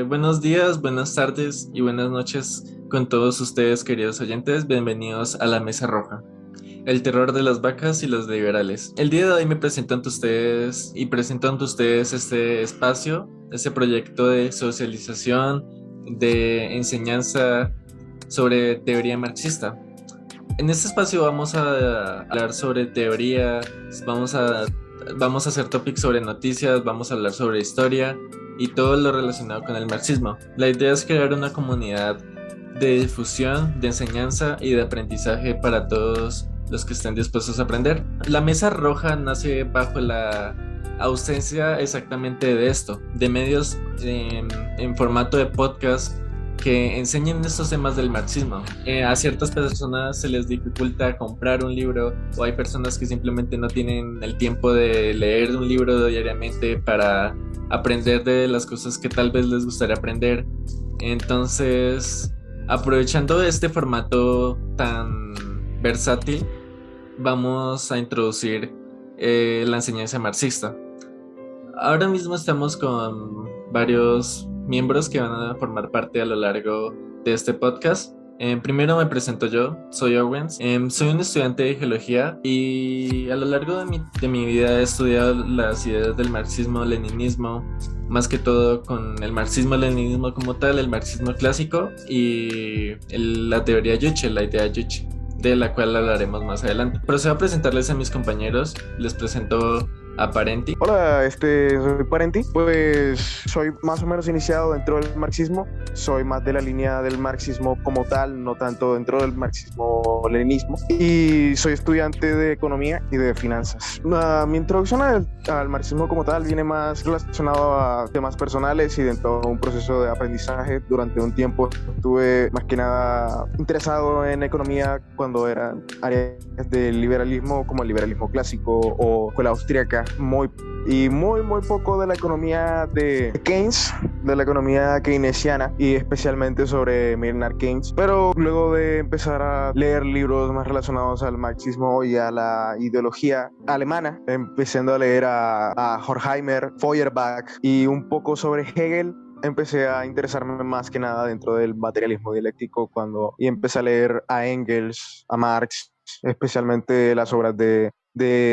Buenos días, buenas tardes y buenas noches con todos ustedes, queridos oyentes. Bienvenidos a la Mesa Roja, el terror de las vacas y los liberales. El día de hoy me presento ante ustedes y presento ante ustedes este espacio, este proyecto de socialización, de enseñanza sobre teoría marxista. En este espacio vamos a hablar sobre teoría, vamos a, vamos a hacer topics sobre noticias, vamos a hablar sobre historia y todo lo relacionado con el marxismo. La idea es crear una comunidad de difusión, de enseñanza y de aprendizaje para todos los que estén dispuestos a aprender. La Mesa Roja nace bajo la ausencia exactamente de esto, de medios en formato de podcast que enseñen estos temas del marxismo. A ciertas personas se les dificulta comprar un libro, o hay personas que simplemente no tienen el tiempo de leer un libro diariamente para aprender de las cosas que tal vez les gustaría aprender. Entonces, aprovechando este formato tan versátil, vamos a introducir la enseñanza marxista. Ahora mismo estamos con varios miembros que van a formar parte a lo largo de este podcast. Primero me presento yo, soy Owens. Soy un estudiante de geología y a lo largo de mi vida he estudiado las ideas del marxismo-leninismo, más que todo con el marxismo-leninismo como tal, el marxismo clásico y la teoría Juche, la idea Juche, de la cual hablaremos más adelante. Procedo a presentarles a mis compañeros. Les presento a Parenti. Hola, soy Parenti. Pues soy más o menos iniciado dentro del marxismo. Soy más de la línea del marxismo como tal, no tanto dentro del marxismo-leninismo. Y soy estudiante de economía y de finanzas. Mi introducción al marxismo como tal viene más relacionado a temas personales y dentro de un proceso de aprendizaje. Durante un tiempo estuve más que nada interesado en economía cuando eran áreas del liberalismo como el liberalismo clásico o escuela austríaca. Muy poco de la economía de Keynes, de la economía keynesiana y especialmente sobre Maynard Keynes. Pero luego de empezar a leer libros más relacionados al marxismo y a la ideología alemana, empezando a leer a Horkheimer, Feuerbach y un poco sobre Hegel, empecé a interesarme más que nada dentro del materialismo dialéctico y empecé a leer a Engels, a Marx, especialmente las obras de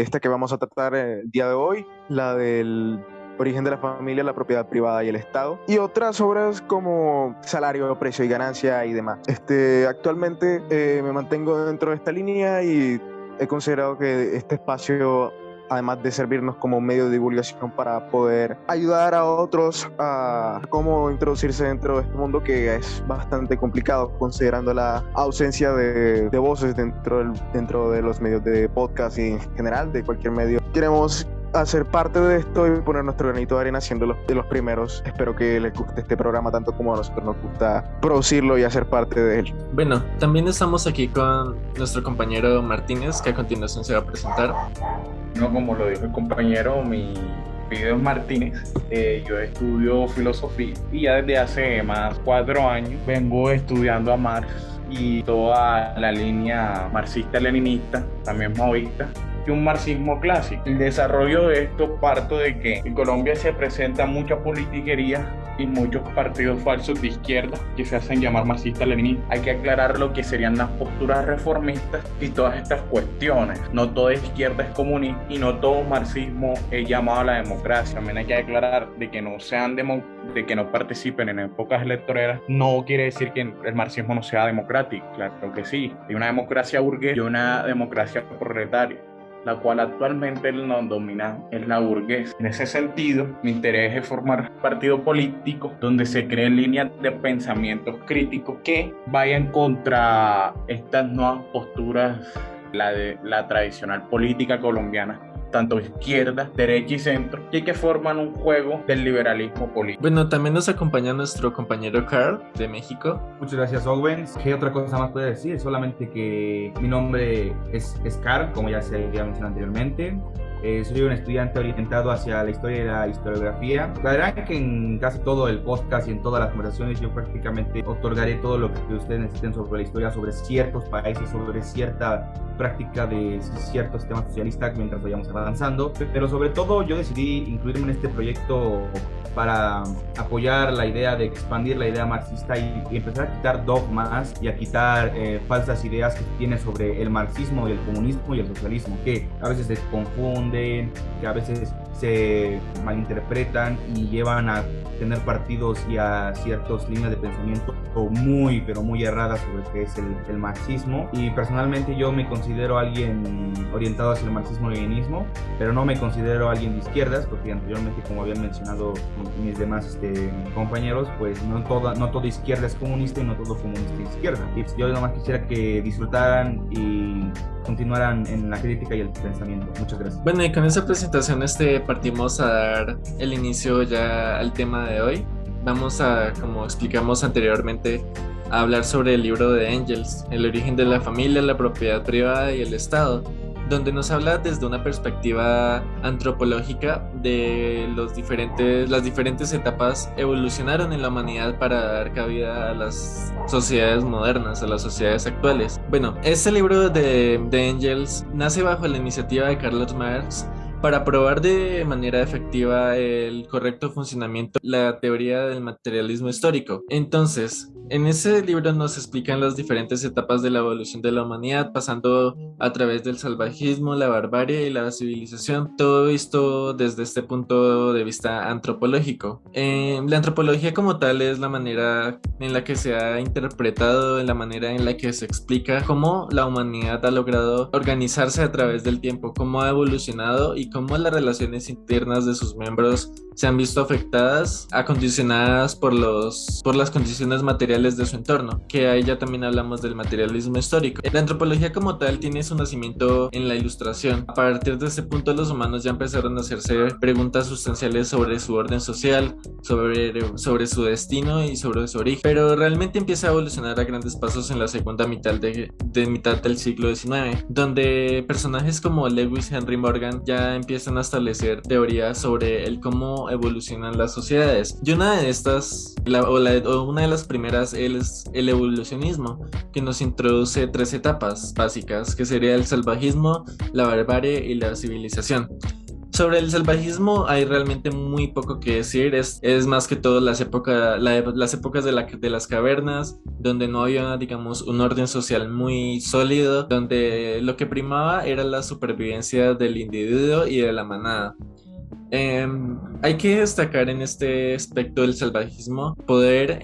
esta que vamos a tratar el día de hoy, la del origen de la familia, la propiedad privada y el Estado, y otras obras como Salario, Precio y Ganancia y demás. Actualmente me mantengo dentro de esta línea y he considerado que este espacio, además de servirnos como medio de divulgación para poder ayudar a otros a cómo introducirse dentro de este mundo que es bastante complicado considerando la ausencia de voces dentro de los medios de podcast y en general de cualquier medio. Queremos hacer parte de esto y poner nuestro granito de arena siendo de los primeros. Espero que les guste este programa tanto como a nosotros nos gusta producirlo y hacer parte de él. Bueno, también estamos aquí con nuestro compañero Martínez, que a continuación se va a presentar. No, como lo dijo el compañero, mi apellido es Martínez. Yo estudio filosofía y ya desde hace más 4 años vengo estudiando a Marx y toda la línea marxista-leninista, también maoísta, y un marxismo clásico. El desarrollo de esto parto de que en Colombia se presenta mucha politiquería y muchos partidos falsos de izquierda que se hacen llamar marxistas-leninistas. Hay que aclarar lo que serían las posturas reformistas y todas estas cuestiones. No toda izquierda es comunista y no todo marxismo es llamado a la democracia. También hay que aclarar de que de que no participen en épocas electorales no quiere decir que el marxismo no sea democrático. Claro que sí. Hay una democracia burguesa y una democracia proletaria, la cual actualmente nos domina es la burguesa. En ese sentido, mi interés es formar un partido político donde se creen líneas de pensamiento críticos que vayan contra estas nuevas posturas, la tradicional política colombiana, tanto izquierda, derecha y centro, y que forman un juego del liberalismo político. Bueno, también nos acompaña nuestro compañero Carl de México. Muchas gracias, Owens. ¿Qué otra cosa más puedo decir? Solamente que mi nombre es Carl, como ya se había mencionado anteriormente. Soy un estudiante orientado hacia la historia y la historiografía. La verdad que en casi todo el podcast y en todas las conversaciones yo prácticamente otorgaré todo lo que ustedes necesiten sobre la historia, sobre ciertos países, sobre cierta práctica de ciertos sistemas socialistas mientras vayamos avanzando. Pero sobre todo yo decidí incluirme en este proyecto para apoyar la idea de expandir la idea marxista y empezar a quitar dogmas y a quitar falsas ideas que tiene sobre el marxismo y el comunismo y el socialismo, que a veces se confunden, que a veces se malinterpretan y llevan a tener partidos y a ciertas líneas de pensamiento muy, pero muy erradas sobre qué es el marxismo. Y personalmente yo me considero alguien orientado hacia el marxismo-leninismo, pero no me considero alguien de izquierdas, porque anteriormente, como habían mencionado mis demás compañeros, pues no todo izquierda es comunista y no todo comunista es izquierda. Y yo nomás quisiera que disfrutaran y continuaran en la crítica y el pensamiento. Muchas gracias. Bueno, y con esa presentación partimos a dar el inicio ya al tema de hoy. Vamos a, como explicamos anteriormente, a hablar sobre el libro de Engels, el origen de la familia, la propiedad privada y el Estado, donde nos habla desde una perspectiva antropológica de las diferentes etapas evolucionaron en la humanidad para dar cabida a las sociedades modernas, a las sociedades actuales. Bueno, este libro de Engels nace bajo la iniciativa de Karl Marx para probar de manera efectiva el correcto funcionamiento de la teoría del materialismo histórico. Entonces, en ese libro nos explican las diferentes etapas de la evolución de la humanidad, pasando a través del salvajismo, la barbarie y la civilización, todo visto desde este punto de vista antropológico. La antropología como tal es la manera en la que se ha interpretado, en la manera en la que se explica cómo la humanidad ha logrado organizarse a través del tiempo, cómo ha evolucionado y cómo las relaciones internas de sus miembros se han visto afectadas, acondicionadas por las condiciones materiales de su entorno, que ahí ya también hablamos del materialismo histórico. La antropología como tal tiene su nacimiento en la Ilustración. A partir de ese punto los humanos ya empezaron a hacerse preguntas sustanciales sobre su orden social, sobre su destino y sobre su origen, pero realmente empieza a evolucionar a grandes pasos en la segunda mitad mitad del siglo XIX, donde personajes como Lewis Henry Morgan ya empiezan a establecer teorías sobre el cómo evolucionan las sociedades. Y una de estas, una de las primeras es el evolucionismo, que nos introduce tres etapas básicas, que sería el salvajismo, la barbarie y la civilización. Sobre el salvajismo hay realmente muy poco que decir, es más que todo las épocas de las cavernas, donde no había, digamos, un orden social muy sólido, donde lo que primaba era la supervivencia del individuo y de la manada. Hay que destacar en este aspecto del salvajismo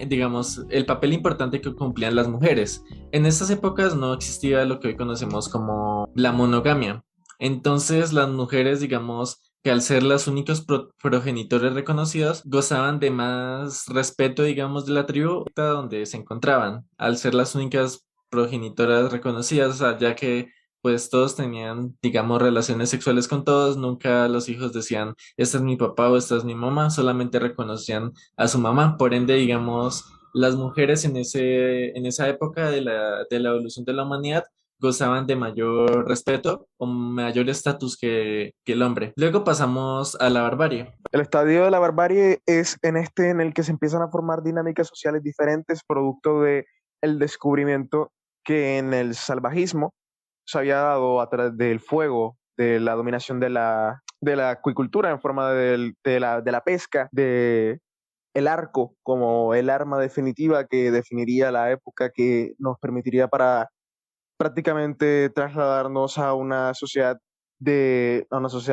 digamos, el papel importante que cumplían las mujeres. En estas épocas no existía lo que hoy conocemos como la monogamia. Entonces las mujeres, digamos, que al ser las únicos progenitores reconocidos, gozaban de más respeto, digamos, de la tribu donde se encontraban, al ser las únicas progenitoras reconocidas, o sea, ya que pues todos tenían, digamos, relaciones sexuales con todos, nunca los hijos decían, este es mi papá o esta es mi mamá, solamente reconocían a su mamá. Por ende, digamos, las mujeres en esa época de la evolución de la humanidad gozaban de mayor respeto o mayor estatus que el hombre. Luego pasamos a la barbarie. El estadio de la barbarie es en el que se empiezan a formar dinámicas sociales diferentes, producto de el descubrimiento que en el salvajismo se había dado a través del fuego, de la dominación de la acuicultura en forma de la pesca, de el arco como el arma definitiva que definiría la época que nos permitiría para prácticamente trasladarnos a una sociedad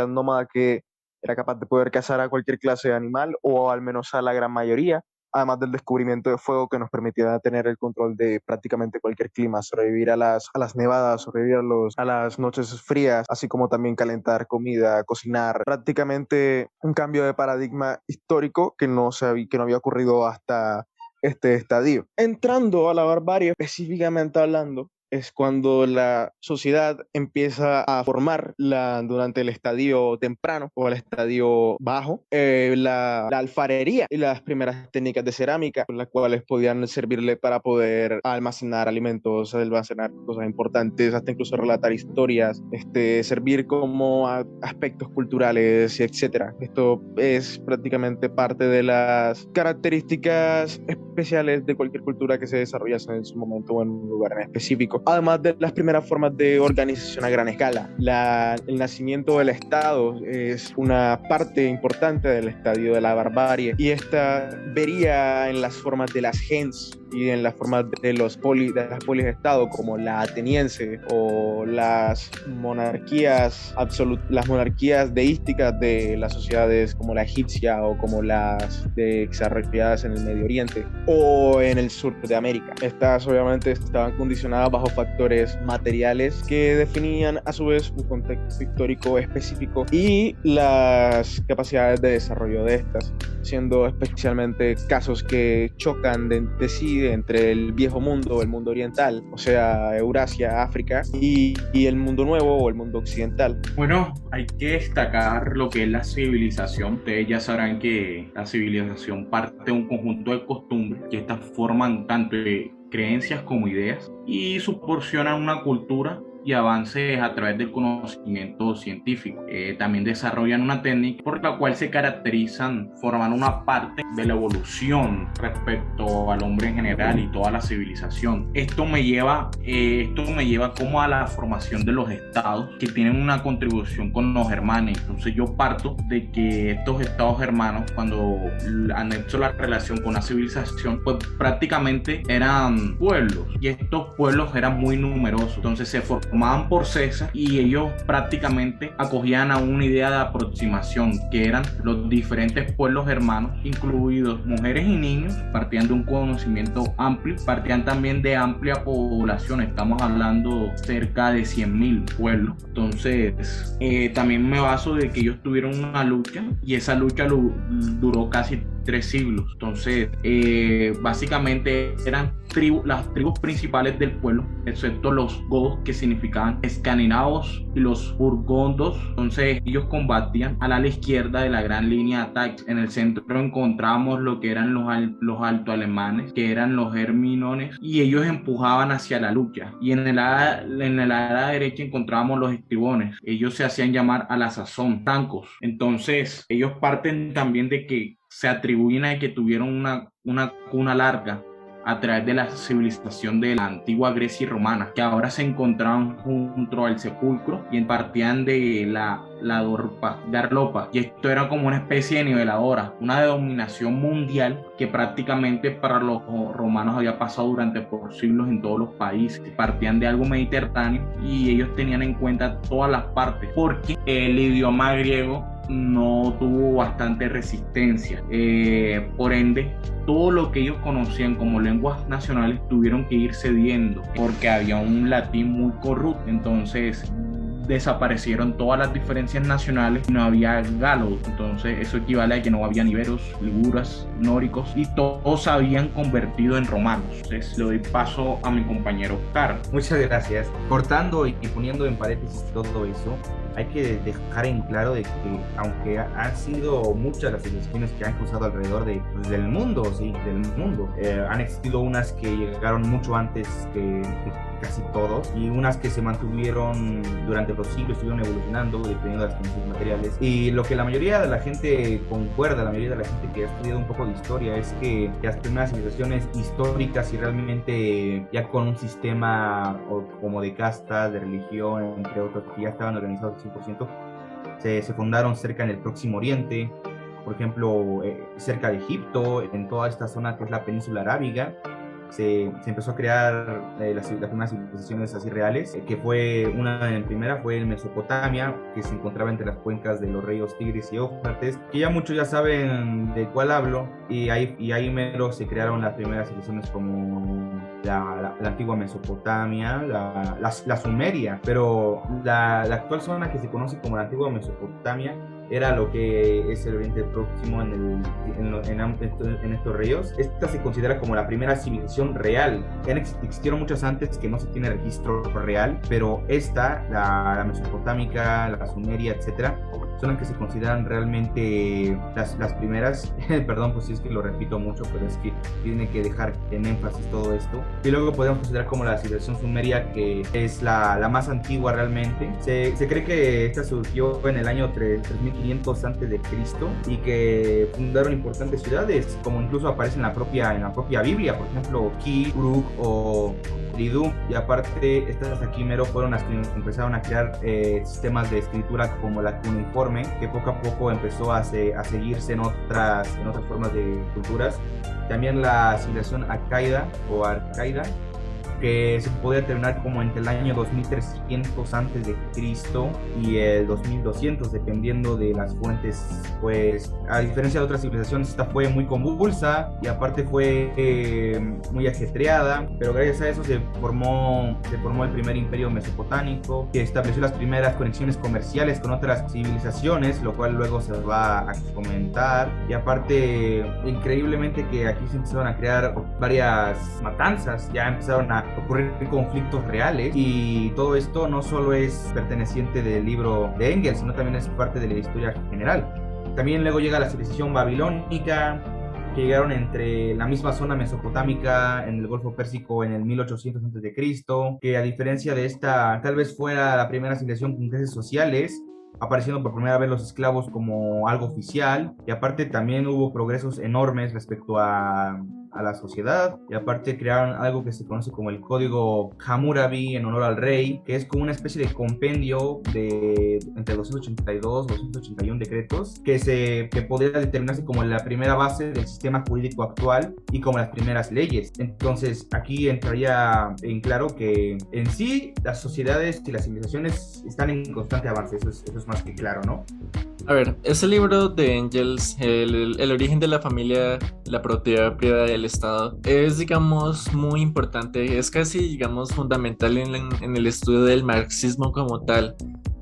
nómada que era capaz de poder cazar a cualquier clase de animal o al menos a la gran mayoría, además del descubrimiento de fuego que nos permitía tener el control de prácticamente cualquier clima, sobrevivir a las nevadas, sobrevivir a las noches frías, así como también calentar comida, cocinar, prácticamente un cambio de paradigma histórico que no había ocurrido hasta este estadio. Entrando a la barbarie, específicamente hablando, es cuando la sociedad empieza a formar durante el estadio temprano o el estadio bajo, la alfarería y las primeras técnicas de cerámica, las cuales podían servirle para poder almacenar alimentos, almacenar cosas importantes, hasta incluso relatar historias, servir como aspectos culturales, etcétera. Esto es prácticamente parte de las características especiales de cualquier cultura que se desarrollase en su momento o en un lugar en específico. Además de las primeras formas de organización a gran escala, el nacimiento del Estado es una parte importante del estadio de la barbarie, y esta vería en las formas de las gens y en las formas de las polis de Estado, como la ateniense o las monarquías deísticas de las sociedades como la egipcia o como las desarrolladas en el Medio Oriente o en el sur de América. Estas obviamente estaban condicionadas bajo factores materiales que definían a su vez un contexto histórico específico y las capacidades de desarrollo de estas, siendo especialmente casos que chocan de sí entre el viejo mundo, el mundo oriental, o sea, Eurasia, África, y el mundo nuevo o el mundo occidental. Bueno, hay que destacar lo que es la civilización. Ustedes ya sabrán que la civilización parte de un conjunto de costumbres que estas forman tanto de creencias como ideas y proporcionan una cultura y avances a través del conocimiento científico. También desarrollan una técnica por la cual se caracterizan, forman una parte de la evolución respecto al hombre en general y toda la civilización. Esto me lleva como a la formación de los estados que tienen una contribución con los hermanos. Entonces yo parto de que estos estados hermanos, cuando anexo la relación con la civilización, pues prácticamente eran pueblos, y estos pueblos eran muy numerosos. Entonces se formaban por César y ellos prácticamente acogían a una idea de aproximación, que eran los diferentes pueblos hermanos, incluidos mujeres y niños. Partían de un conocimiento amplio, partían también de amplia población. Estamos hablando cerca de 100.000 pueblos. Entonces también me baso de que ellos tuvieron una lucha, y esa lucha duró casi 3 siglos. Entonces básicamente eran las tribus principales del pueblo, excepto los godos, que significaban escandinavos, y los burgondos. Entonces ellos combatían al ala izquierda de la gran línea de ataque. En el centro encontramos lo que eran los alto alemanes, que eran los herminones, y ellos empujaban hacia la lucha. Y en el ala derecha encontrábamos los estribones. Ellos se hacían llamar a la sazón francos. Entonces ellos parten también de que se atribuyen a que tuvieron una cuna larga a través de la civilización de la antigua Grecia y Romana, que ahora se encontraban junto al sepulcro y partían de la Garlopa, y esto era como una especie de niveladora, una dominación mundial que prácticamente para los romanos había pasado durante por siglos en todos los países. Partían de algo mediterráneo y ellos tenían en cuenta todas las partes, porque el idioma griego no tuvo bastante resistencia, por ende todo lo que ellos conocían como lenguas nacionales tuvieron que ir cediendo porque había un latín muy corrupto. Entonces desaparecieron todas las diferencias nacionales, no había galos. Entonces eso equivale a que no había iberos, liguras, nóricos, y todos se habían convertido en romanos. Entonces le doy paso a mi compañero Oscar. Muchas gracias. Cortando y poniendo en paréntesis todo eso, hay que dejar en claro de que aunque han sido muchas las civilizaciones que han cruzado alrededor del mundo, han existido unas que llegaron mucho antes que casi todos, y unas que se mantuvieron durante los siglos, estuvieron evolucionando dependiendo de las condiciones materiales. Y lo que la mayoría de la gente concuerda, la mayoría de la gente que ha estudiado un poco de historia, es que las primeras civilizaciones históricas y realmente ya con un sistema como de castas, de religión, entre otros, que ya estaban organizados al 100%, se fundaron cerca en el Próximo Oriente, por ejemplo, cerca de Egipto, en toda esta zona que es la península arábiga. Se empezó a crear las primeras civilizaciones así reales, que en primera fue en Mesopotamia, que se encontraba entre las cuencas de los ríos Tigris y Éufrates, que ya muchos ya saben de cuál hablo, y ahí mero se crearon las primeras civilizaciones como la antigua Mesopotamia, la Sumeria, pero la actual zona que se conoce como la antigua Mesopotamia era lo que es el Oriente Próximo en estos ríos. Esta se considera como la primera civilización real. Existieron muchas antes que no se tiene registro real, pero esta, la mesopotámica, la sumeria, etcétera, son las que se consideran realmente las primeras. Perdón, pues sí, es que lo repito mucho, pero es que tiene que dejar en énfasis todo esto. Y luego podemos considerar como la civilización sumeria, que es la más antigua realmente. Se cree que esta surgió en el año 3500 antes de Cristo y que fundaron importantes ciudades, como incluso aparece en la propia Biblia, por ejemplo, Ki, Uruk o Lidum. Y aparte, estas aquí mero fueron las que empezaron a crear sistemas de escritura como la cuneiforme, que poco a poco empezó a seguirse en otras formas de culturas. También la civilización Arcaida o Arcaida, que se podría terminar como entre el año 2300 antes de Cristo y el 2200, dependiendo de las fuentes. Pues a diferencia de otras civilizaciones, esta fue muy convulsa y aparte fue muy ajetreada, pero gracias a eso se formó el primer imperio mesopotámico, que estableció las primeras conexiones comerciales con otras civilizaciones, lo cual luego se va a comentar. Y aparte, increíblemente, que aquí se empezaron a crear varias matanzas, ya empezaron a ocurrir conflictos reales, y todo esto no solo es perteneciente del libro de Engels, sino también es parte de la historia general. También luego llega la civilización babilónica, que llegaron entre la misma zona mesopotámica en el Golfo Pérsico en el 1800 a.C., que a diferencia de esta, tal vez fuera la primera civilización con clases sociales, apareciendo por primera vez los esclavos como algo oficial. Y aparte también hubo progresos enormes respecto a la sociedad, y aparte crearon algo que se conoce como el Código Hammurabi en honor al rey, que es como una especie de compendio de entre 282 y 281 decretos que podría determinarse como la primera base del sistema jurídico actual y como las primeras leyes. Entonces aquí entraría en claro que en sí las sociedades y las civilizaciones están en constante avance. Eso es más que claro, ¿no? A ver, ese libro de Engels, el origen de la familia, la propiedad privada del Estado, es, digamos, muy importante, es casi, digamos, fundamental en el estudio del marxismo como tal,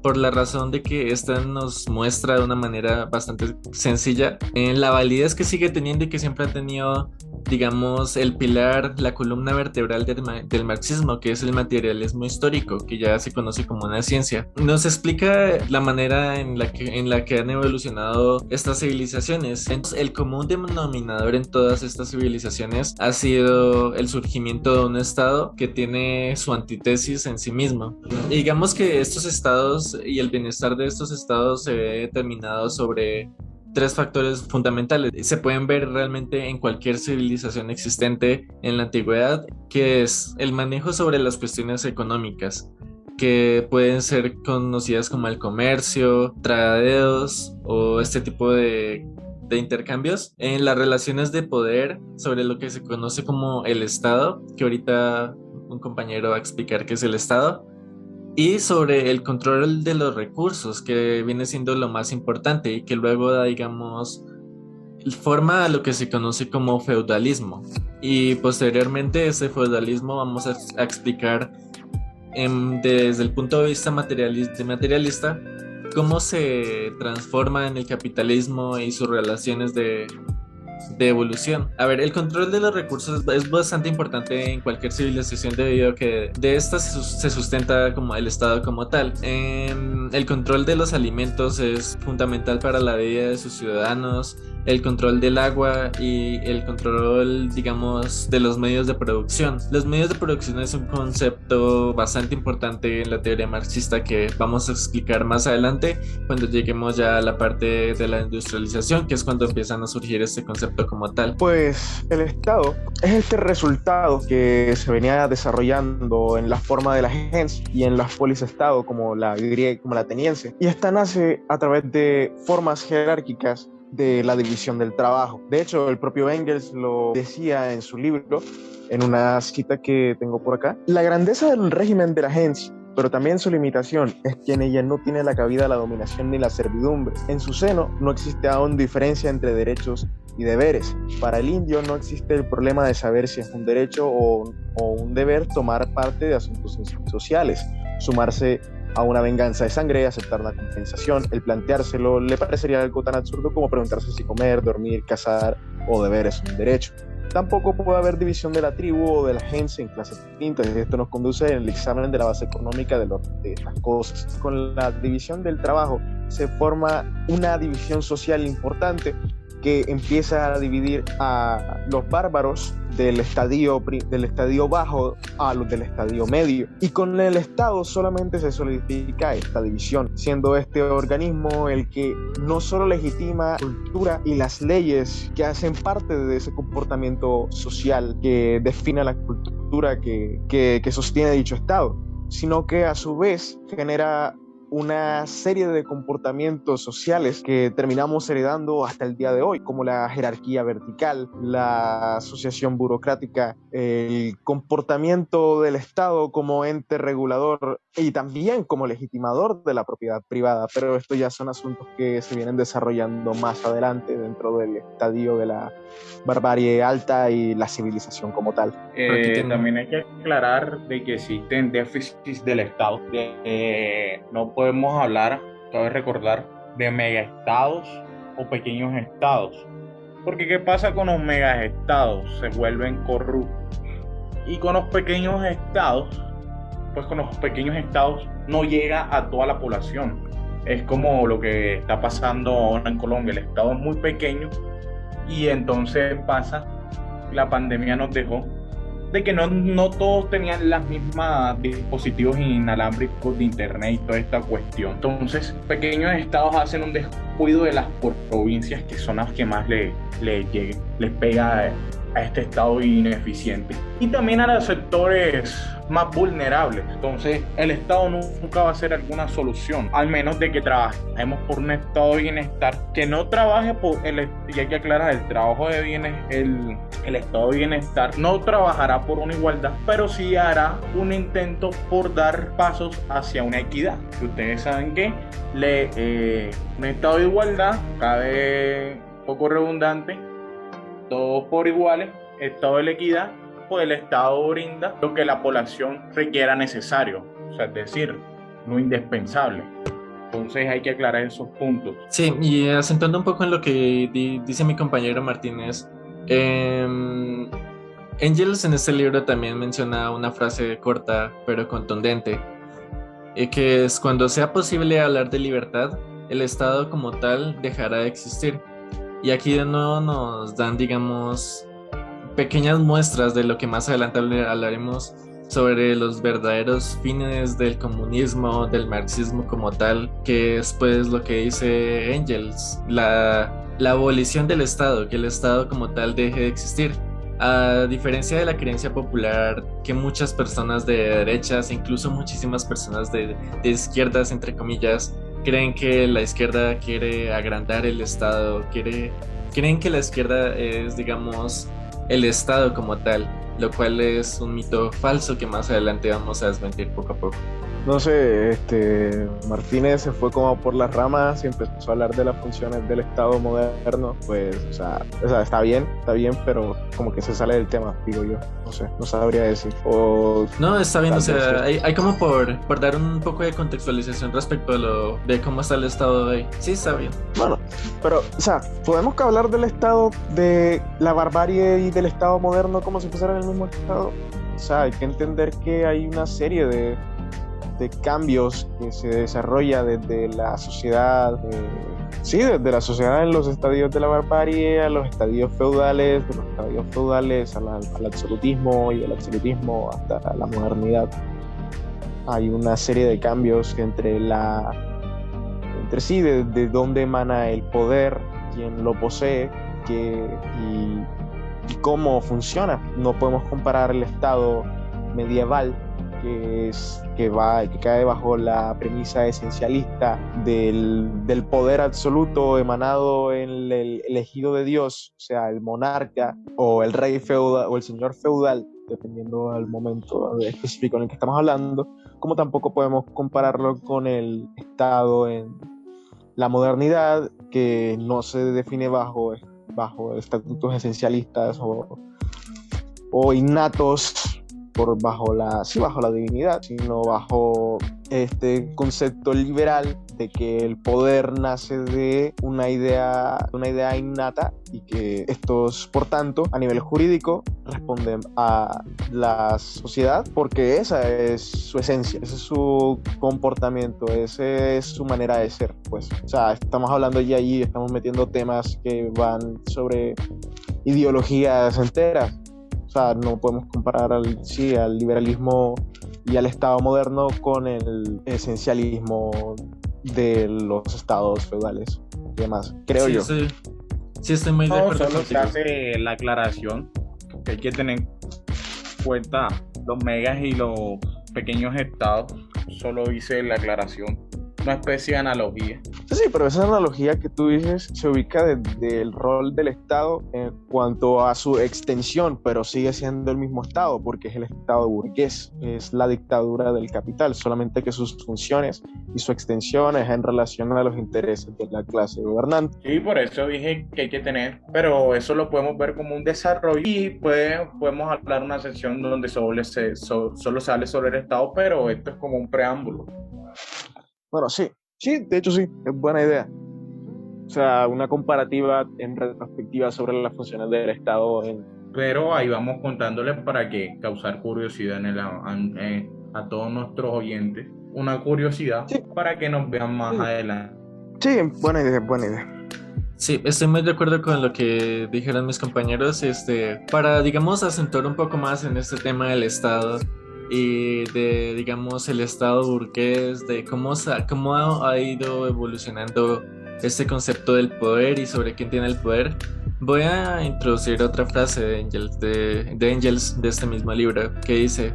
por la razón de que esta nos muestra de una manera bastante sencilla en la validez que sigue teniendo y que siempre ha tenido, digamos, el pilar, la columna vertebral del marxismo, que es el materialismo histórico, que ya se conoce como una ciencia. Nos explica la manera en la que han evolucionado estas civilizaciones. Entonces, el común denominador en todas estas civilizaciones ha sido el surgimiento de un estado que tiene su antítesis en sí mismo. Y digamos que estos estados y el bienestar de estos estados se ve determinado sobre tres factores fundamentales. Se pueden ver realmente en cualquier civilización existente en la antigüedad, que es el manejo sobre las cuestiones económicas, que pueden ser conocidas como el comercio, tradeos o este tipo de intercambios, en las relaciones de poder sobre lo que se conoce como el Estado, que ahorita un compañero va a explicar qué es el Estado, y sobre el control de los recursos, que viene siendo lo más importante y que luego da, digamos, forma a lo que se conoce como feudalismo. Y posteriormente ese feudalismo vamos a explicar desde el punto de vista materialista cómo se transforma en el capitalismo y sus relaciones de evolución. A ver, el control de los recursos es bastante importante en cualquier civilización, debido a que de estas se sustenta como el Estado como tal. El control de los alimentos es fundamental para la vida de sus ciudadanos, el control del agua y el control, digamos, de los medios de producción. Los medios de producción es un concepto bastante importante en la teoría marxista, que vamos a explicar más adelante cuando lleguemos ya a la parte de la industrialización, que es cuando empiezan a surgir este concepto como tal. Pues el Estado es este resultado que se venía desarrollando en la forma de la agencia y en las polis-estado como la griega, como la ateniense, y esta nace a través de formas jerárquicas de la división del trabajo. De hecho, el propio Engels lo decía en su libro, en una cita que tengo por acá: la grandeza del régimen de la agencia, pero también su limitación, es que en ella no tiene la cabida la dominación ni la servidumbre. En su seno no existe aún diferencia entre derechos y deberes. Para el indio no existe el problema de saber si es un derecho o un deber tomar parte de asuntos sociales, sumarse a una venganza de sangre, aceptar una compensación. El planteárselo le parecería algo tan absurdo como preguntarse si comer, dormir, cazar o deber es un derecho. Tampoco puede haber división de la tribu o de la agencia en clases distintas, y esto nos conduce en el examen de la base económica de estas cosas. Con la división del trabajo se forma una división social importante que empieza a dividir a los bárbaros del estadio bajo a los del estadio medio. Y con el Estado solamente se solidifica esta división, siendo este organismo el que no solo legitima la cultura y las leyes que hacen parte de ese comportamiento social que define la cultura que sostiene dicho Estado, sino que a su vez genera una serie de comportamientos sociales que terminamos heredando hasta el día de hoy, como la jerarquía vertical, la asociación burocrática, el comportamiento del Estado como ente regulador y también como legitimador de la propiedad privada. Pero estos ya son asuntos que se vienen desarrollando más adelante dentro del estadio de la barbarie alta y la civilización como tal. También hay que aclarar de que existen déficits del Estado. No podemos hablar, cabe recordar, de megaestados o pequeños estados. Porque ¿qué pasa con los megaestados? Se vuelven corruptos. Y con los pequeños estados, pues con los pequeños estados no llega a toda la población. Es como lo que está pasando ahora en Colombia. El estado es muy pequeño y entonces pasa, la pandemia nos dejó de que no todos tenían las mismas dispositivos inalámbricos de internet y toda esta cuestión. Entonces, pequeños estados hacen un descuido de las provincias que son las que más les pega a este estado ineficiente. Y también a los sectores más vulnerables. Entonces, el Estado nunca va a ser alguna solución, al menos de que trabajemos por un estado de bienestar, que no trabaje por y hay que aclarar, el trabajo de el estado de bienestar no trabajará por una igualdad, pero sí hará un intento por dar pasos hacia una equidad. Ustedes saben que un estado de igualdad, cabe poco redundante, todos por iguales, estado de la equidad, pues el Estado brinda lo que la población requiera necesario, o sea, es decir, lo indispensable. Entonces hay que aclarar esos puntos. Sí, y acentuando un poco en lo que dice mi compañero Martínez, Engels en este libro también menciona una frase corta pero contundente, que es: cuando sea posible hablar de libertad, el Estado como tal dejará de existir. Y aquí de nuevo nos dan, digamos, pequeñas muestras de lo que más adelante hablaremos sobre los verdaderos fines del comunismo, del marxismo como tal, que es pues lo que dice Engels, la abolición del Estado, que el Estado como tal deje de existir. A diferencia de la creencia popular que muchas personas de derechas, incluso muchísimas personas de izquierdas, entre comillas, creen que la izquierda quiere agrandar el Estado, creen que la izquierda es, digamos, el Estado como tal, lo cual es un mito falso que más adelante vamos a desmentir poco a poco. No sé, Martínez se fue como por las ramas y empezó a hablar de las funciones del Estado moderno. Pues, o sea, está bien, pero como que se sale del tema, digo yo. No sé, no sabría decir. No, está bien, o sea, hay como por dar un poco de contextualización respecto a de cómo está el Estado de hoy. Sí, está bien. Bueno, pero, o sea, podemos hablar del Estado, de la barbarie y del Estado moderno como si fueran el mismo Estado. O sea, hay que entender que hay una serie de cambios que se desarrolla desde la sociedad, desde la sociedad en los estadios de la barbarie a los estadios feudales, de los estadios feudales al absolutismo y del absolutismo hasta la modernidad. Hay una serie de cambios entre sí, de dónde emana el poder, quién lo posee, y cómo funciona. No podemos comparar el Estado medieval que cae bajo la premisa esencialista del poder absoluto emanado en el elegido de Dios, o sea, el monarca o el rey feudal o el señor feudal, dependiendo del momento específico en el que estamos hablando, como tampoco podemos compararlo con el Estado en la modernidad, que no se define bajo estatutos esencialistas o innatos bajo la divinidad, sino bajo este concepto liberal de que el poder nace de una idea innata y que estos, por tanto, a nivel jurídico, responden a la sociedad porque esa es su esencia, ese es su comportamiento, esa es su manera de ser, pues. O sea, estamos hablando ya allí, estamos metiendo temas que van sobre ideologías enteras. O sea, no podemos comparar al liberalismo y al Estado moderno con el esencialismo de los estados feudales y demás, creo yo. Sí, sí, estoy muy de No, acuerdo solo se contigo. hace la aclaración que hay que tener en cuenta los megas y los pequeños estados. Solo hice la aclaración, una especie de analogía. Sí, pero esa analogía que tú dices se ubica desde el rol del Estado en cuanto a su extensión, pero sigue siendo el mismo Estado porque es el Estado burgués, es la dictadura del capital, solamente que sus funciones y su extensión es en relación a los intereses de la clase gobernante. Sí, por eso dije que hay que tener, pero eso lo podemos ver como un desarrollo y podemos hablar una sección donde solo se hable sobre el Estado, pero esto es como un preámbulo. Bueno, sí, de hecho sí, es buena idea. O sea, una comparativa en retrospectiva sobre las funciones del Estado Pero ahí vamos contándoles para que causar curiosidad a todos nuestros oyentes, una curiosidad Sí. para que nos vean más Sí. adelante. Sí, buena idea. Sí, estoy muy de acuerdo con lo que dijeron mis compañeros, para, digamos, acentuar un poco más en este tema del Estado y de, digamos, el Estado burgués, de cómo ha ido evolucionando este concepto del poder y sobre quién tiene el poder. Voy a introducir otra frase de Engels de este mismo libro que dice: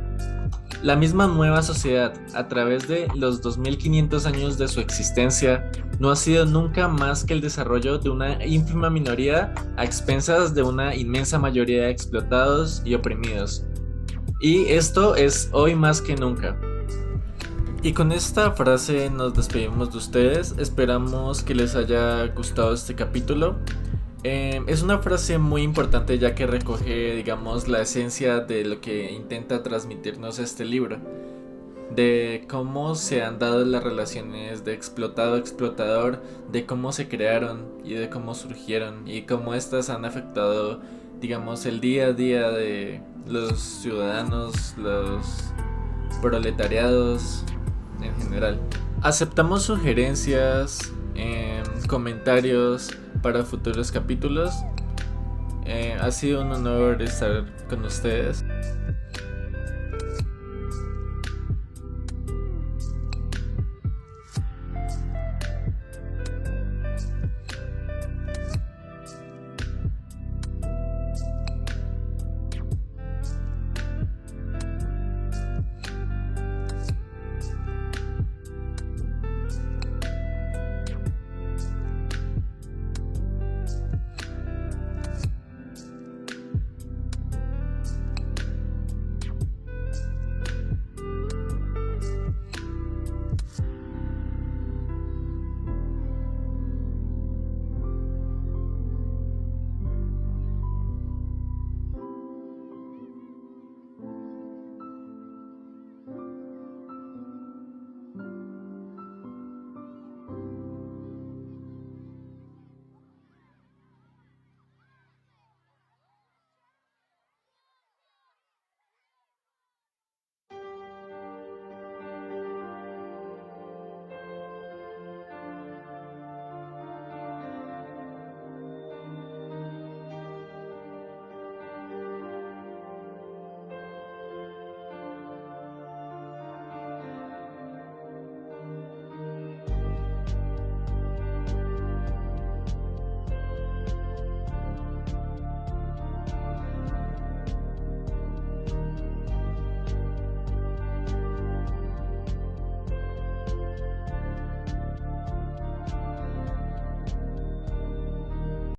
la misma nueva sociedad, a través de los 2500 años de su existencia, no ha sido nunca más que el desarrollo de una ínfima minoría a expensas de una inmensa mayoría de explotados y oprimidos. Y esto es hoy más que nunca. Y con esta frase nos despedimos de ustedes. Esperamos que les haya gustado este capítulo. Es una frase muy importante ya que recoge, digamos, la esencia de lo que intenta transmitirnos este libro, de cómo se han dado las relaciones de explotado-explotador, de cómo se crearon y de cómo surgieron y cómo estas han afectado, digamos, el día a día de los ciudadanos, los proletariados en general. Aceptamos sugerencias, comentarios para futuros capítulos. Ha sido un honor estar con ustedes.